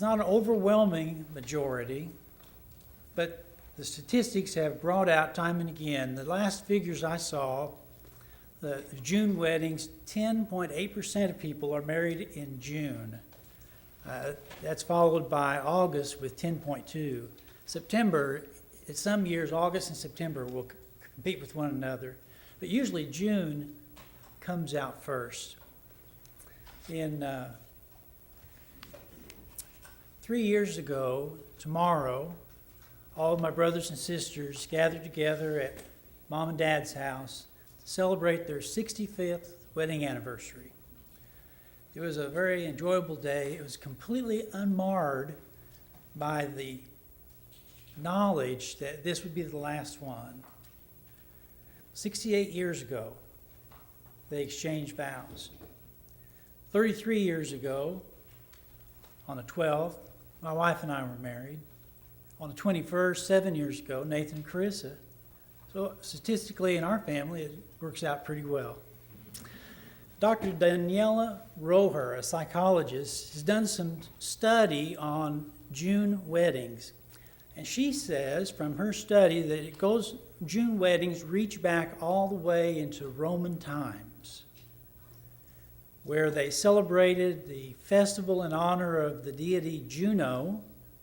not an overwhelming majority, but the statistics have brought out time and again. The last figures I saw, the June weddings, 10.8% of people are married in June. That's followed by August with 10.2. September, in some years, August and September will compete with one another, but usually June comes out first. In 3 years ago, tomorrow, all of my brothers and sisters gathered together at Mom and Dad's house to celebrate their 65th wedding anniversary. It was a very enjoyable day. It was completely unmarred by the knowledge that this would be the last one. 68 years ago, they exchanged vows. 33 years ago, on the 12th, my wife and I were married. On the 21st, 7 years ago, Nathan and Carissa. So statistically in our family, it works out pretty well. Dr. Daniela Roher, a psychologist, has done some study on June weddings. And she says from her study that June weddings reach back all the way into Roman times, where they celebrated the festival in honor of the deity Juno,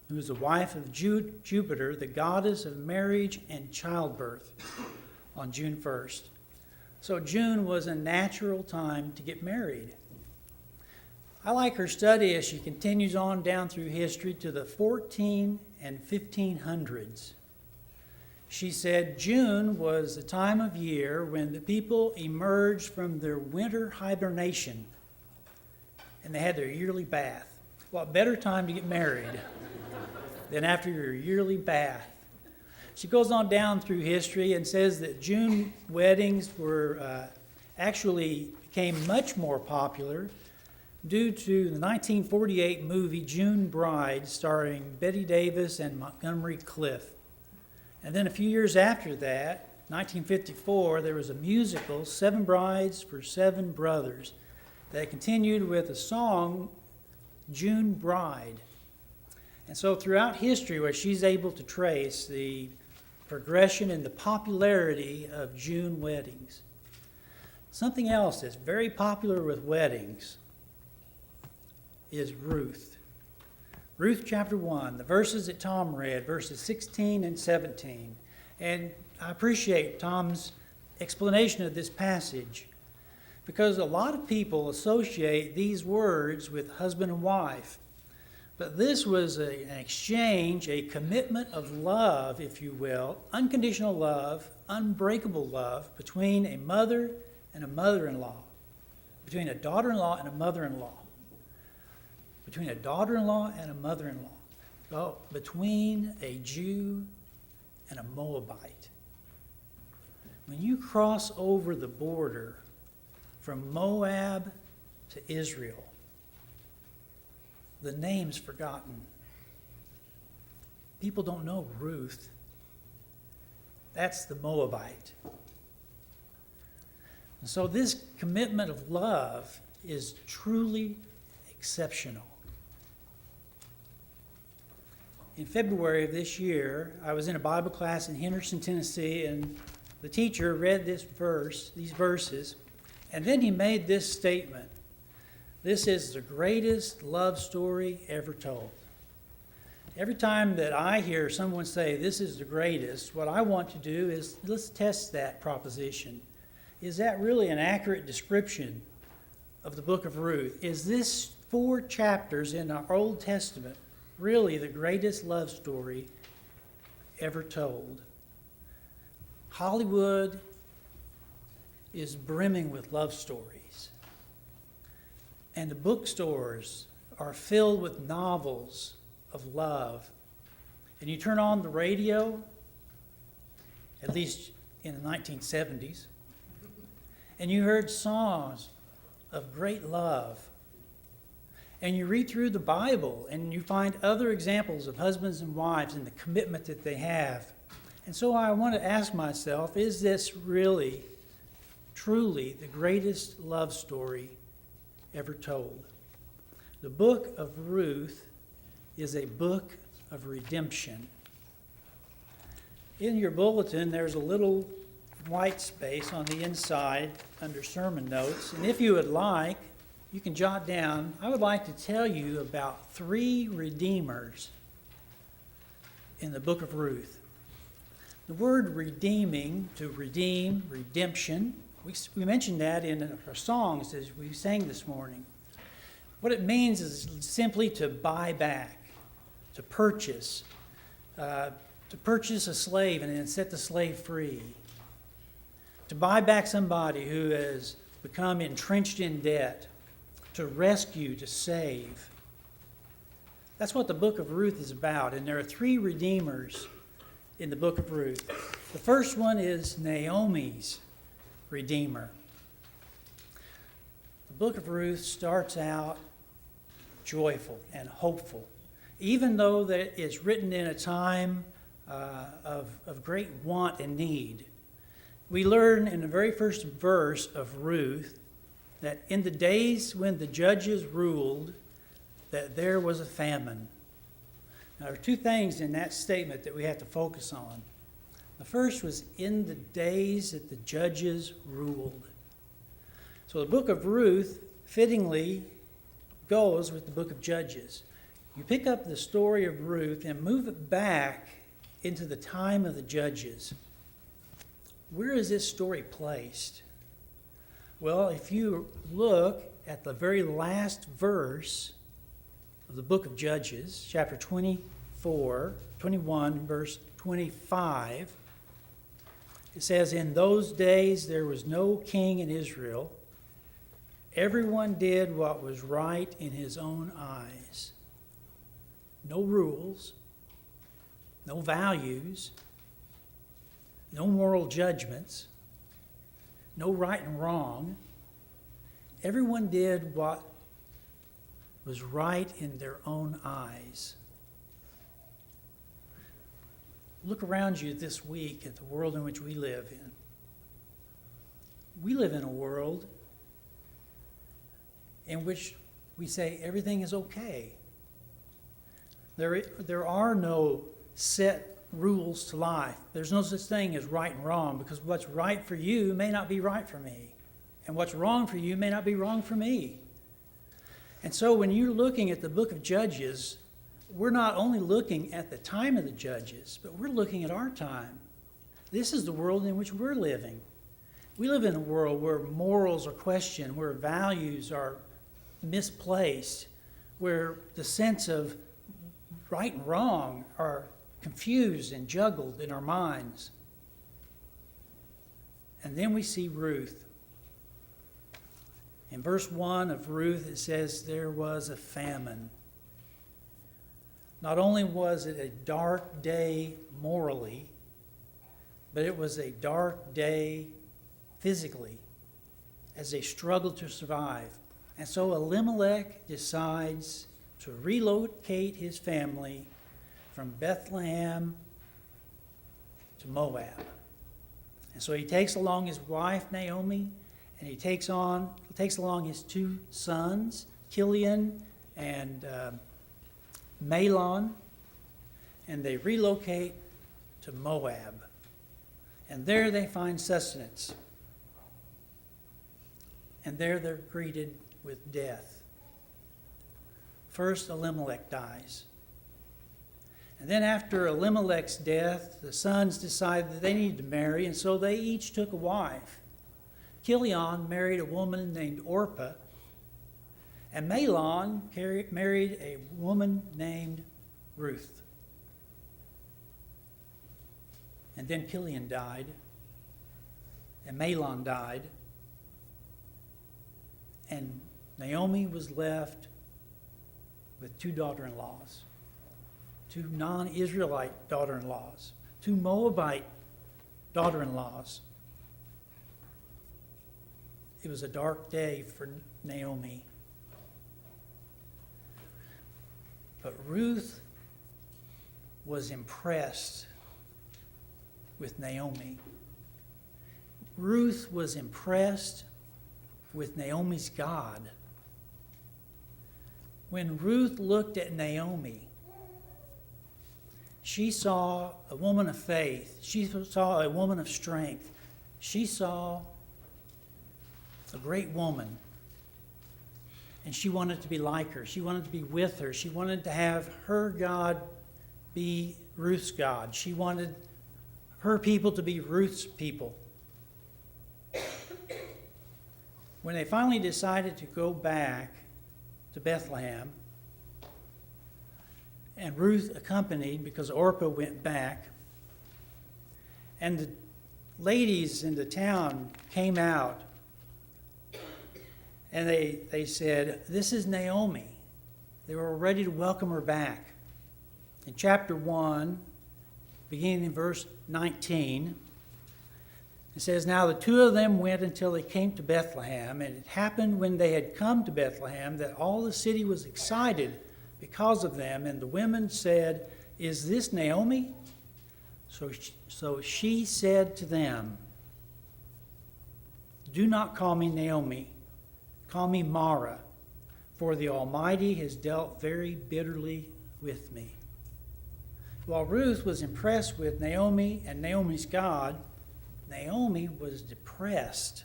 who was the wife of Jupiter, the goddess of marriage and childbirth, on June 1st. So June was a natural time to get married. I like her study as she continues on down through history to the 14 and 1500s. She said June was the time of year when the people emerged from their winter hibernation and they had their yearly bath. What better time to get married than after your yearly bath? She goes on down through history and says that June weddings actually became much more popular due to the 1948 movie June Bride, starring Bette Davis and Montgomery Clift. And then a few years after that, 1954, there was a musical, Seven Brides for Seven Brothers, that continued with a song, June Bride. And so throughout history, where she's able to trace the progression and the popularity of June weddings. Something else that's very popular with weddings is Ruth. Ruth chapter 1, the verses that Tom read, verses 16 and 17. And I appreciate Tom's explanation of this passage because a lot of people associate these words with husband and wife. But this was an exchange, a commitment of love, if you will, unconditional love, unbreakable love between a mother and a mother-in-law, between a daughter-in-law and a mother-in-law, between a daughter-in-law and a mother-in-law, between a Jew and a Moabite. When you cross over the border from Moab to Israel, the name's forgotten. People don't know Ruth. That's the Moabite. And so this commitment of love is truly exceptional. In February of this year, I was in a Bible class in Henderson, Tennessee, and the teacher read these verses, and then he made this statement. This is the greatest love story ever told. Every time that I hear someone say this is the greatest, what I want to do is let's test that proposition. Is that really an accurate description of the book of Ruth? Is this 4 chapters in our Old Testament really the greatest love story ever told? Hollywood is brimming with love stories. And the bookstores are filled with novels of love. And you turn on the radio, at least in the 1970s, and you heard songs of great love. And you read through the Bible, and you find other examples of husbands and wives and the commitment that they have. And so I want to ask myself, is this really, truly the greatest love story ever told? The book of Ruth is a book of redemption. In your bulletin, there's a little white space on the inside under sermon notes. And if you would like, you can jot down, I would like to tell you about 3 redeemers in the book of Ruth. The word redeeming, to redeem, redemption, we mentioned that in our songs as we sang this morning. What it means is simply to buy back, to purchase a slave and then set the slave free. To buy back somebody who has become entrenched in debt, to rescue, to save. That's what the book of Ruth is about, and there are 3 redeemers in the book of Ruth. The first one is Naomi's redeemer. The book of Ruth starts out joyful and hopeful, even though that it's written in a time of great want and need. We learn in the very first verse of Ruth that in the days when the judges ruled, that there was a famine. Now, there are 2 things in that statement that we have to focus on. The first was in the days that the judges ruled. So the book of Ruth fittingly goes with the book of Judges. You pick up the story of Ruth and move it back into the time of the judges. Where is this story placed? Well, if you look at the very last verse of the book of Judges, chapter 21, verse 25, it says, "In those days there was no king in Israel. Everyone did what was right in his own eyes." No rules, no values, no moral judgments, no right and wrong. Everyone did what was right in their own eyes. Look around you this week at the world in which we live in. We live in a world in which we say everything is okay. There are no set rules to life. There's no such thing as right and wrong, because what's right for you may not be right for me, and what's wrong for you may not be wrong for me. And so when you're looking at the book of Judges, we're not only looking at the time of the judges, but we're looking at our time. This is the world in which we're living. We live in a world where morals are questioned, where values are misplaced, where the sense of right and wrong are confused and juggled in our minds. And then we see Ruth. In verse 1 of Ruth, it says there was a famine. Not only was it a dark day morally, but it was a dark day physically as they struggled to survive. And so Elimelech decides to relocate his family from Bethlehem to Moab. And so he takes along his wife Naomi, and he takes along his 2 sons, Kilian and Mahlon, and they relocate to Moab. And there they find sustenance. And there they're greeted with death. First, Elimelech dies. And then after Elimelech's death, the sons decided that they needed to marry, and so they each took a wife. Kilian married a woman named Orpah, and Mahlon married a woman named Ruth. And then Kilian died, and Mahlon died, and Naomi was left with 2 daughter-in-laws, 2 non-Israelite daughter-in-laws, 2 Moabite daughter-in-laws. It was a dark day for Naomi. But Ruth was impressed with Naomi. Ruth was impressed with Naomi's God. When Ruth looked at Naomi, She saw a woman of faith. She saw a woman of strength. She saw a great woman. And she wanted to be like her. She wanted to be with her. She wanted to have her God be Ruth's God. She wanted her people to be Ruth's people. When they finally decided to go back to Bethlehem, and Ruth accompanied because Orpah went back, and the ladies in the town came out, and they said, "This is Naomi." They were ready to welcome her back. In chapter 1, beginning in verse 19, it says, "Now the two of them went until they came to Bethlehem, and it happened when they had come to Bethlehem that all the city was excited because of them, and the women said, 'Is this Naomi?' So she said to them, 'Do not call me Naomi, call me Mara, for the Almighty has dealt very bitterly with me.'" While Ruth was impressed with Naomi and Naomi's God, Naomi was depressed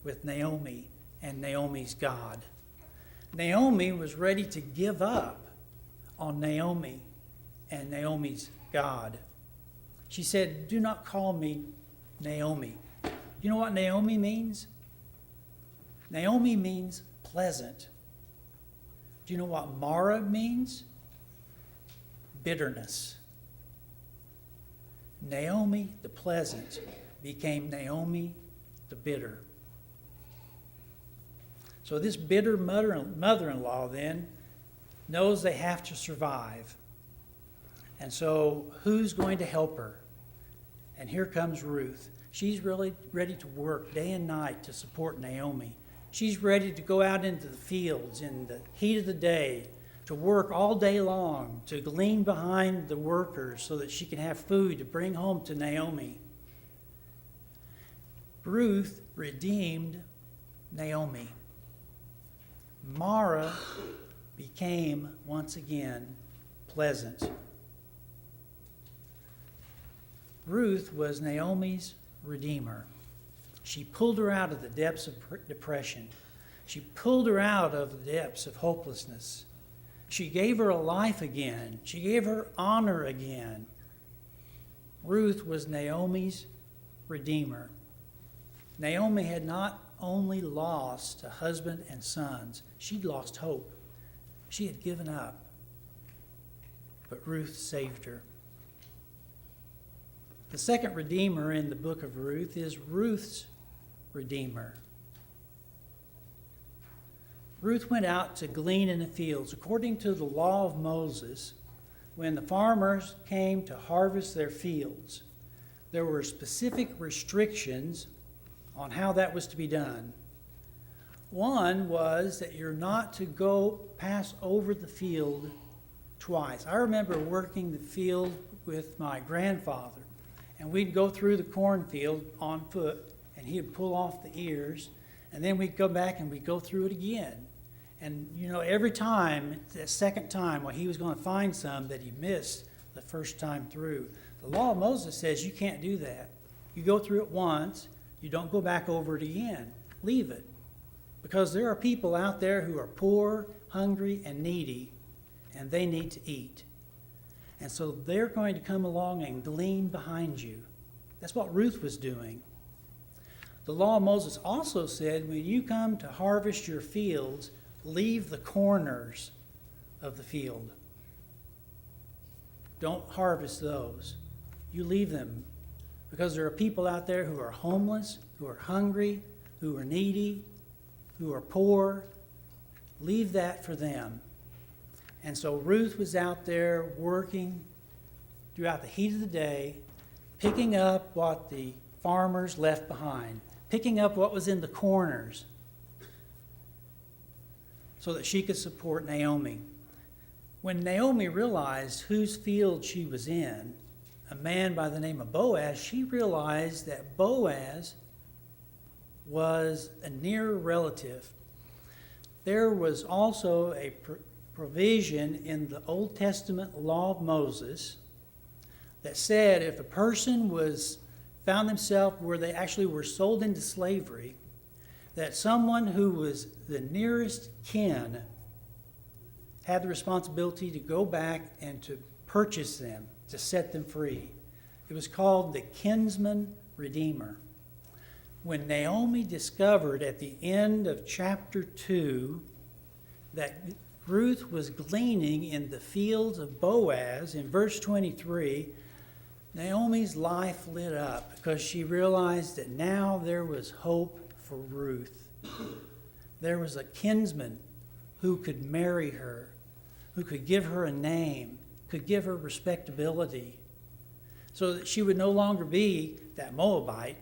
with Naomi and Naomi's God. Naomi was ready to give up on Naomi and Naomi's God. She said, "Do not call me Naomi." You know what Naomi means? Naomi means pleasant. Do you know what Mara means? Bitterness. Naomi, the pleasant, became Naomi, the bitter. So this bitter mother-in-law then knows they have to survive. And so who's going to help her? And here comes Ruth. She's really ready to work day and night to support Naomi. She's ready to go out into the fields in the heat of the day, to work all day long, to glean behind the workers so that she can have food to bring home to Naomi. Ruth redeemed Naomi. Mara became once again pleasant. Ruth was Naomi's redeemer. She pulled her out of the depths of depression. She pulled her out of the depths of hopelessness. She gave her a life again. She gave her honor again. Ruth was Naomi's redeemer. Naomi had not only lost a husband and sons, she'd lost hope. She had given up. But Ruth saved her. The second redeemer in the book of Ruth is Ruth's redeemer. Ruth went out to glean in the fields. According to the law of Moses, when the farmers came to harvest their fields, there were specific restrictions on how that was to be done. One was that you're not to go pass over the field twice. I remember working the field with my grandfather, and we'd go through the cornfield on foot, and he'd pull off the ears, and then we'd go back and we'd go through it again. And, every time, the second time, he was going to find some that he missed the first time through. The law of Moses says you can't do that. You go through it once, you don't go back over it again. Leave it. Because there are people out there who are poor, hungry, and needy, and they need to eat. And so they're going to come along and glean behind you. That's what Ruth was doing. The law of Moses also said when you come to harvest your fields, leave the corners of the field. Don't harvest those. You leave them because there are people out there who are homeless, who are hungry, who are needy, who are poor. Leave that for them. And so Ruth was out there working throughout the heat of the day, picking up what the farmers left behind, picking up what was in the corners so that she could support Naomi. When Naomi realized whose field she was in, a man by the name of Boaz, she realized that Boaz was a near relative. There was also a provision in the Old Testament law of Moses that said if a person found themselves where they actually were sold into slavery, that someone who was the nearest kin had the responsibility to go back and to purchase them, to set them free. It was called the kinsman redeemer. When Naomi discovered at the end of chapter 2 that Ruth was gleaning in the fields of Boaz, in verse 23, Naomi's life lit up because she realized that now there was hope for Ruth. There was a kinsman who could marry her, who could give her a name, could give her respectability, so that she would no longer be that Moabite.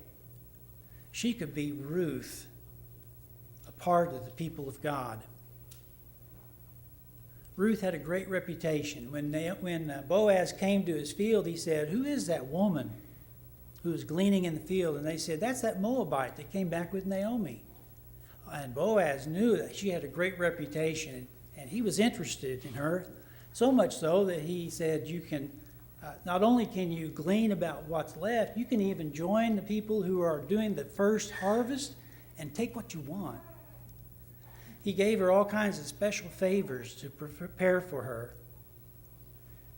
She could be Ruth, a part of the people of God. Ruth had a great reputation. When Boaz came to his field, he said, "Who is that woman who is gleaning in the field?" And they said, "That's that Moabite that came back with Naomi." And Boaz knew that she had a great reputation, and he was interested in her, so much so that he said, "You can not only can you glean about what's left, you can even join the people who are doing the first harvest and take what you want." He gave her all kinds of special favors to prepare for her.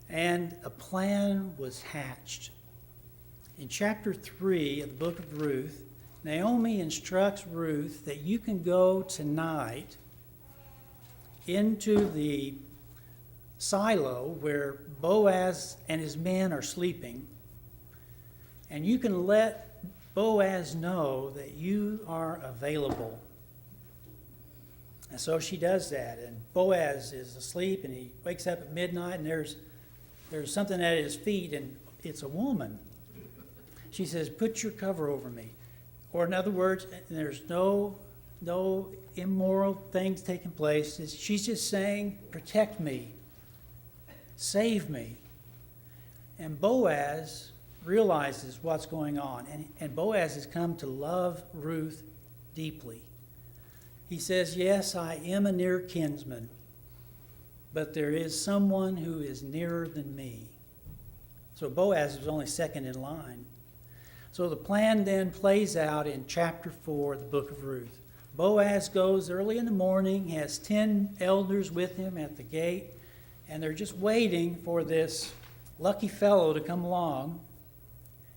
And a plan was hatched. In chapter 3 of the book of Ruth, Naomi instructs Ruth that you can go tonight into the silo where Boaz and his men are sleeping, and you can let Boaz know that you are available. And so she does that, and Boaz is asleep, and he wakes up at midnight, and there's something at his feet, and it's a woman. She says, "Put your cover over me." Or in other words, there's no immoral things taking place. She's just saying, "Protect me. Save me." And Boaz realizes what's going on, and Boaz has come to love Ruth deeply. He says, "Yes, I am a near kinsman, but there is someone who is nearer than me." So Boaz was only second in line. So the plan then plays out in chapter 4 of the book of Ruth. Boaz goes early in the morning, has 10 elders with him at the gate, and they're just waiting for this lucky fellow to come along.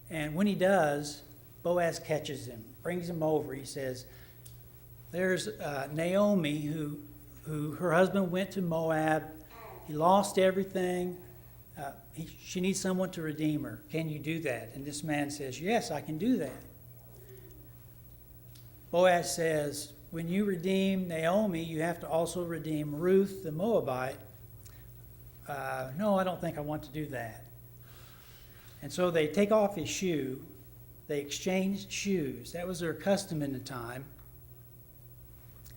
And when he does, Boaz catches him, brings him over. He says, "There's Naomi who her husband went to Moab. He lost everything. She needs someone to redeem her. Can you do that?" And this man says, "Yes, I can do that." Boaz says, "When you redeem Naomi, you have to also redeem Ruth the Moabite." "No, I don't think I want to do that." And so they take off his shoe. They exchange shoes. That was their custom in the time.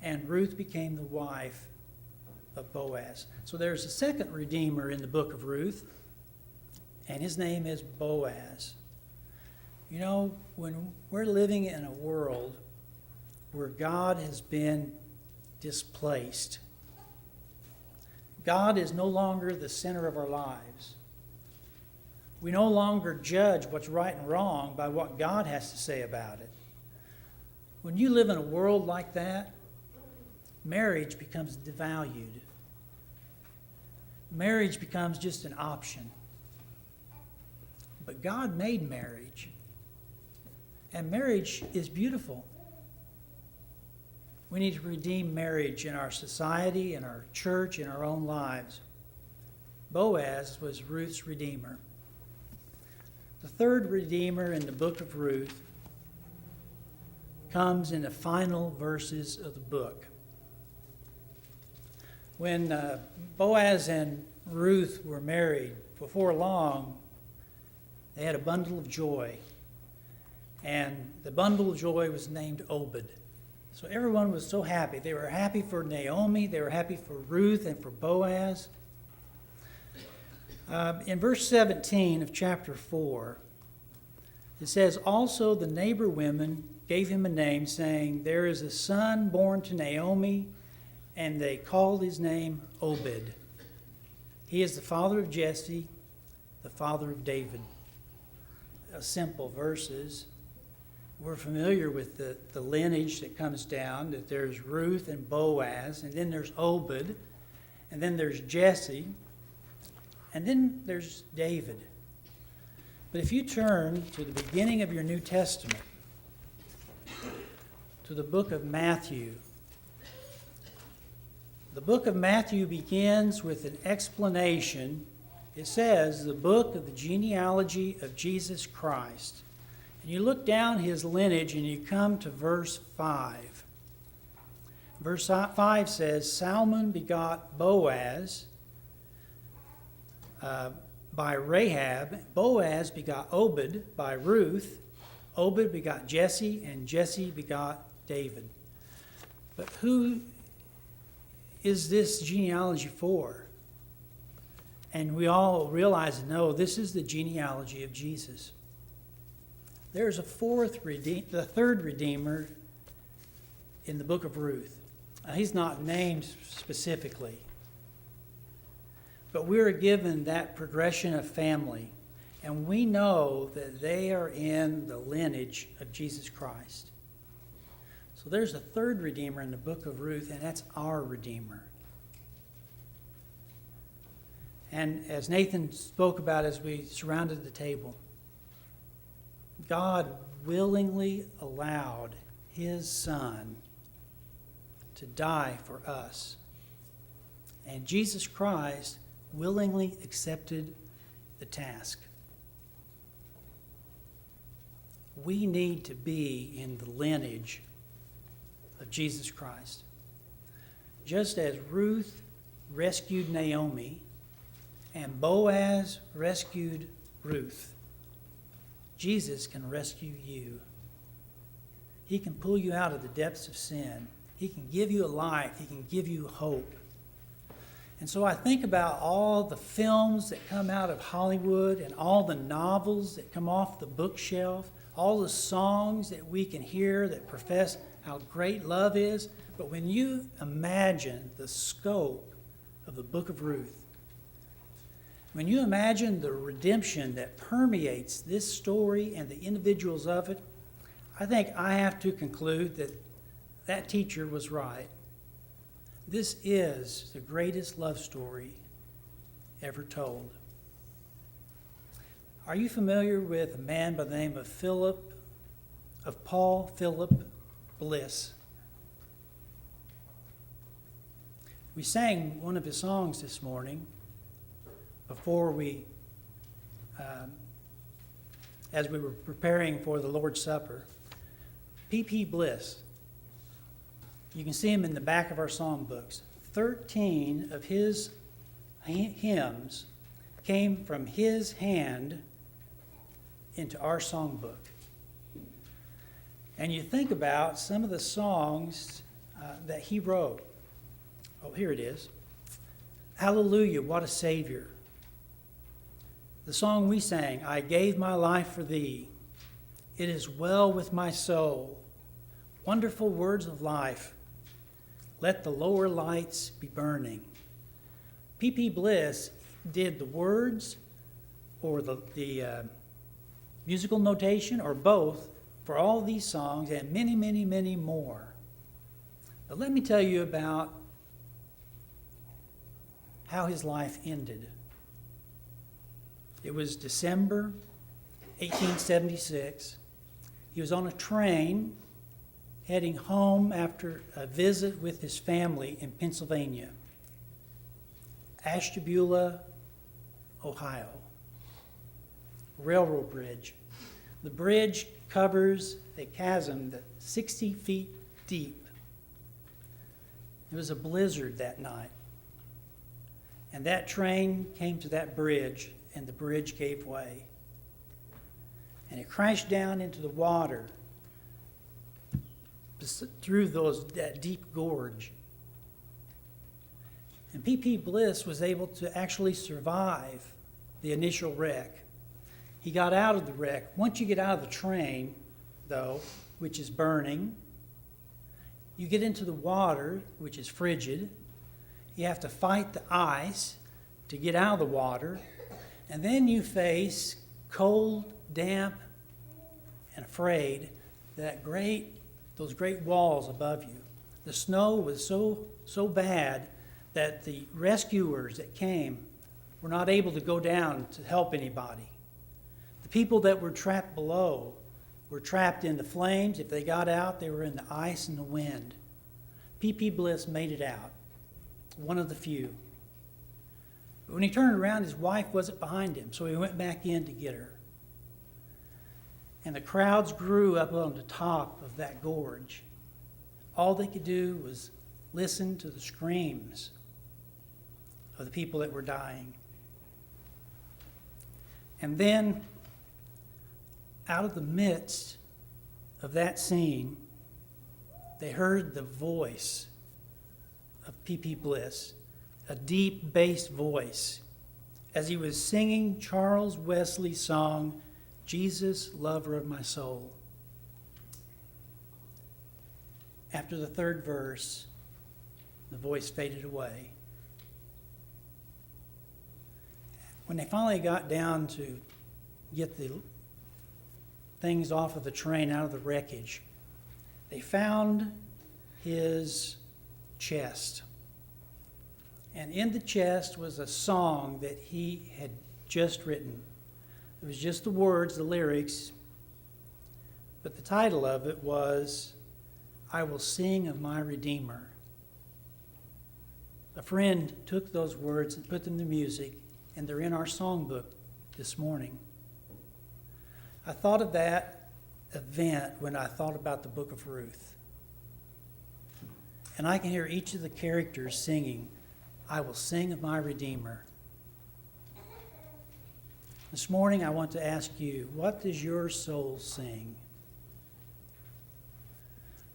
And Ruth became the wife of Boaz. So there's a second redeemer in the book of Ruth, and his name is Boaz. You know, when we're living in a world where God has been displaced, God is no longer the center of our lives. We no longer judge what's right and wrong by what God has to say about it. When you live in a world like that, marriage becomes devalued. Marriage becomes just an option. But God made marriage, and marriage is beautiful. We need to redeem marriage in our society, in our church, in our own lives. Boaz was Ruth's redeemer. The third redeemer in the book of Ruth comes in the final verses of the book. When Boaz and Ruth were married, before long, they had a bundle of joy. And the bundle of joy was named Obed. So everyone was so happy. They were happy for Naomi. They were happy for Ruth and for Boaz. In verse 17 of chapter 4, it says, "Also the neighbor women gave him a name, saying, 'There is a son born to Naomi,' and they called his name Obed. He is the father of Jesse, the father of David." simple verses. We're familiar with the lineage that comes down, that there's Ruth and Boaz, and then there's Obed, and then there's Jesse, and then there's David. But if you turn to the beginning of your New Testament, to the book of Matthew, the book of Matthew begins with an explanation. It says, the book of the genealogy of Jesus Christ. And you look down his lineage and you come to verse 5. Verse 5 says, Salmon begot Boaz by Rahab. Boaz begot Obed by Ruth. Obed begot Jesse, and Jesse begot David. But who is this genealogy for? And we all realize, no, this is the genealogy of Jesus. There's the third Redeemer in the book of Ruth. Now, he's not named specifically, but we're given that progression of family, and we know that they are in the lineage of Jesus Christ. So there's a third Redeemer in the book of Ruth, and that's our Redeemer. And as Nathan spoke about as we surrounded the table, God willingly allowed his Son to die for us. And Jesus Christ willingly accepted the task. We need to be in the lineage of Jesus Christ. Just as Ruth rescued Naomi and Boaz rescued Ruth, Jesus can rescue you. He can pull you out of the depths of sin. He can give you a life. He can give you hope. And so I think about all the films that come out of Hollywood and all the novels that come off the bookshelf, all the songs that we can hear that profess how great love is. But when you imagine the scope of the book of Ruth, when you imagine the redemption that permeates this story and the individuals of it, I think I have to conclude that that teacher was right. This is the greatest love story ever told. Are you familiar with a man by the name of Paul Philip Bliss? We sang one of his songs this morning before as we were preparing for the Lord's Supper. P.P. Bliss. You can see him in the back of our song books. 13 of his hymns came from his hand into our songbook. And you think about some of the songs that he wrote. Oh, here it is. Hallelujah, what a Savior. The song we sang, I gave my life for thee. It is well with my soul. Wonderful words of life. Let the lower lights be burning. P.P. Bliss did the words or the musical notation or both for all these songs and many, many, many more. But let me tell you about how his life ended. It was December 1876. He was on a train heading home after a visit with his family in Pennsylvania, Ashtabula, Ohio. Railroad bridge. The bridge covers a chasm that's 60 feet deep. It was a blizzard that night. And that train came to that bridge, and the bridge gave way. And it crashed down into the water through that deep gorge. And P.P. Bliss was able to actually survive the initial wreck. He got out of the wreck. Once you get out of the train, though, which is burning, you get into the water, which is frigid. You have to fight the ice to get out of the water. And then you face cold damp and afraid, those great walls above you. The snow was so bad that the rescuers that came were not able to go down to help anybody. The people that were trapped below were trapped in the flames. If they got out, they were in the ice and the wind. P.P. Bliss made it out, one of the few. But when he turned around, his wife wasn't behind him, so he went back in to get her. And the crowds grew up on the top of that gorge. All they could do was listen to the screams of the people that were dying. And then, out of the midst of that scene, they heard the voice of P.P. Bliss, a deep bass voice, as he was singing Charles Wesley's song, Jesus, Lover of My Soul. After the third verse, the voice faded away. When they finally got down to get the things off of the train out of the wreckage, they found his chest. And in the chest was a song that he had just written. It was just the words, the lyrics, but the title of it was, I Will Sing of My Redeemer. A friend took those words and put them to music, and they're in our songbook this morning. I thought of that event when I thought about the book of Ruth. And I can hear each of the characters singing, I will sing of my Redeemer. This morning I want to ask you, what does your soul sing?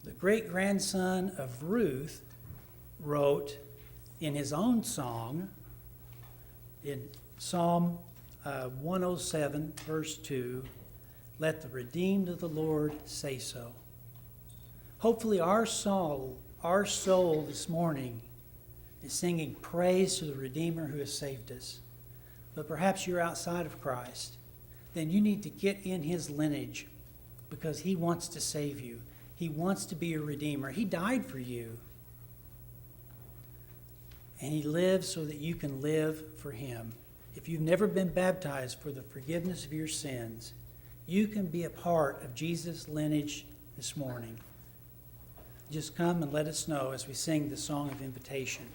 The great-grandson of Ruth wrote in his own song, in Psalm 107, verse 2, let the redeemed of the Lord say so. Hopefully our soul this morning is singing praise to the Redeemer who has saved us. But perhaps you're outside of Christ. Then you need to get in his lineage because he wants to save you. He wants to be your Redeemer. He died for you. And he lives so that you can live for him. If you've never been baptized for the forgiveness of your sins, you can be a part of Jesus' lineage this morning. Just come and let us know as we sing the song of invitation.